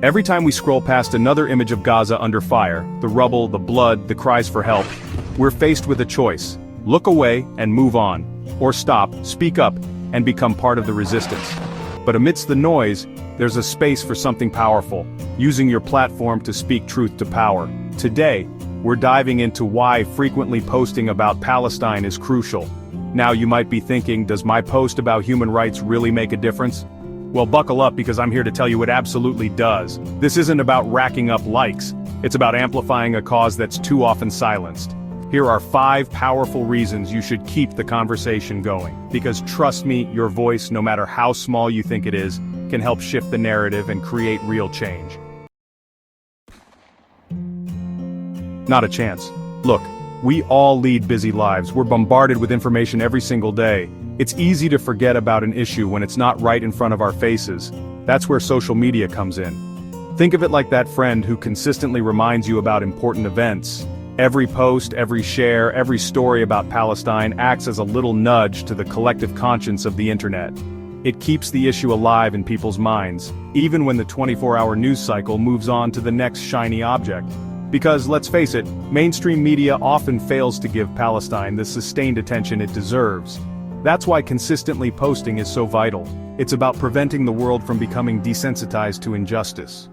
Every time we scroll past another image of Gaza under fire, the rubble, the blood, the cries for help, we're faced with a choice. Look away and move on. Or stop, speak up, and become part of the resistance. But amidst the noise, there's a space for something powerful, using your platform to speak truth to power. Today, we're diving into why frequently posting about Palestine is crucial. Now you might be thinking, does my post about human rights really make a difference? Well, buckle up because I'm here to tell you it absolutely does. This isn't about racking up likes, it's about amplifying a cause that's too often silenced. Here are 5 powerful reasons you should keep the conversation going. Because trust me, your voice, no matter how small you think it is, can help shift the narrative and create real change. Not a chance. Look, we all lead busy lives. We're bombarded with information every single day. It's easy to forget about an issue when it's not right in front of our faces. That's where social media comes in. Think of it like that friend who consistently reminds you about important events. Every post, every share, every story about Palestine acts as a little nudge to the collective conscience of the internet. It keeps the issue alive in people's minds, even when the 24-hour news cycle moves on to the next shiny object. Because, let's face it, mainstream media often fails to give Palestine the sustained attention it deserves. That's why consistently posting is so vital. It's about preventing the world from becoming desensitized to injustice.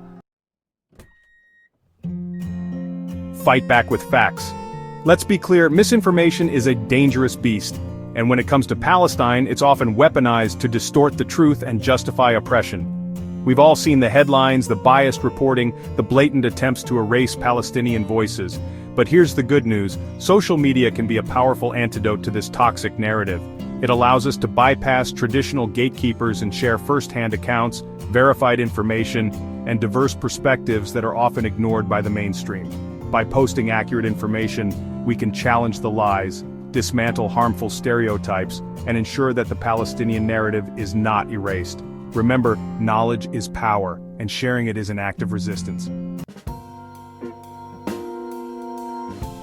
Fight back with facts. Let's be clear, misinformation is a dangerous beast, and when it comes to Palestine, it's often weaponized to distort the truth and justify oppression. We've all seen the headlines, the biased reporting, the blatant attempts to erase Palestinian voices. But here's the good news, social media can be a powerful antidote to this toxic narrative. It allows us to bypass traditional gatekeepers and share first-hand accounts, verified information, and diverse perspectives that are often ignored by the mainstream. By posting accurate information, we can challenge the lies, dismantle harmful stereotypes, and ensure that the Palestinian narrative is not erased. Remember, knowledge is power, and sharing it is an act of resistance.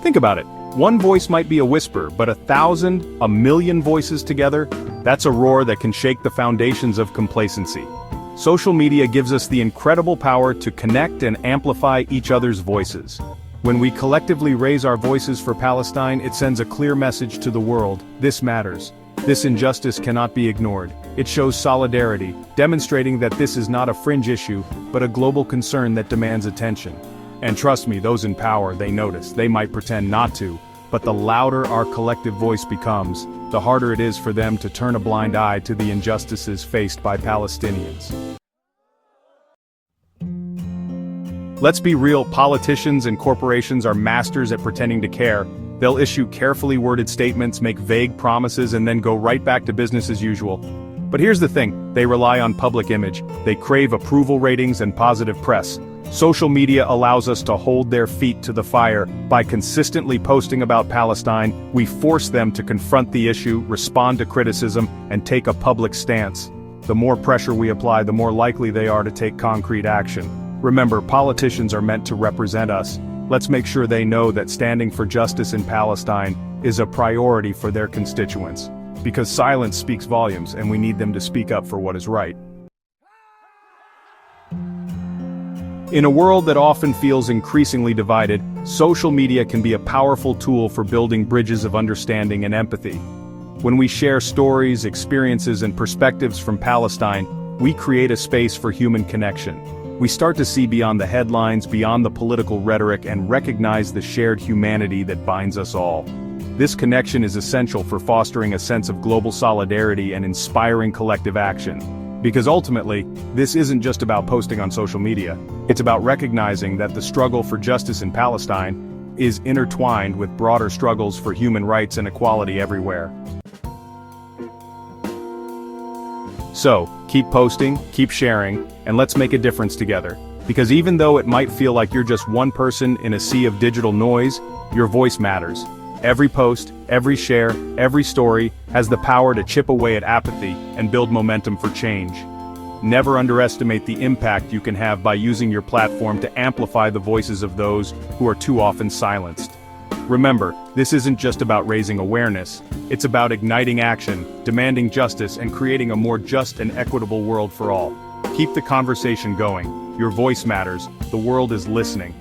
Think about it. One voice might be a whisper, but 1,000, 1,000,000 voices together, that's a roar that can shake the foundations of complacency. Social media gives us the incredible power to connect and amplify each other's voices. When we collectively raise our voices for Palestine, it sends a clear message to the world: this matters. This injustice cannot be ignored. It shows solidarity, demonstrating that this is not a fringe issue, but a global concern that demands attention. And trust me, those in power, they notice. They might pretend not to, but the louder our collective voice becomes, the harder it is for them to turn a blind eye to the injustices faced by Palestinians. Let's be real, politicians and corporations are masters at pretending to care. They'll issue carefully worded statements, make vague promises, and then go right back to business as usual. But here's the thing, they rely on public image. They crave approval ratings and positive press. Social media allows us to hold their feet to the fire. By consistently posting about Palestine, we force them to confront the issue, respond to criticism, and take a public stance. The more pressure we apply, the more likely they are to take concrete action. Remember, politicians are meant to represent us. Let's make sure they know that standing for justice in Palestine is a priority for their constituents. Because silence speaks volumes, and we need them to speak up for what is right. In a world that often feels increasingly divided, social media can be a powerful tool for building bridges of understanding and empathy. When we share stories, experiences, and perspectives from Palestine, we create a space for human connection. We start to see beyond the headlines, beyond the political rhetoric, and recognize the shared humanity that binds us all. This connection is essential for fostering a sense of global solidarity and inspiring collective action. Because ultimately, this isn't just about posting on social media. It's about recognizing that the struggle for justice in Palestine is intertwined with broader struggles for human rights and equality everywhere. So, keep posting, keep sharing, and let's make a difference together. Because even though it might feel like you're just one person in a sea of digital noise, your voice matters. Every post, every share, every story has the power to chip away at apathy and build momentum for change. Never underestimate the impact you can have by using your platform to amplify the voices of those who are too often silenced. Remember, this isn't just about raising awareness, it's about igniting action, demanding justice, and creating a more just and equitable world for all. Keep the conversation going. Your voice matters, the world is listening.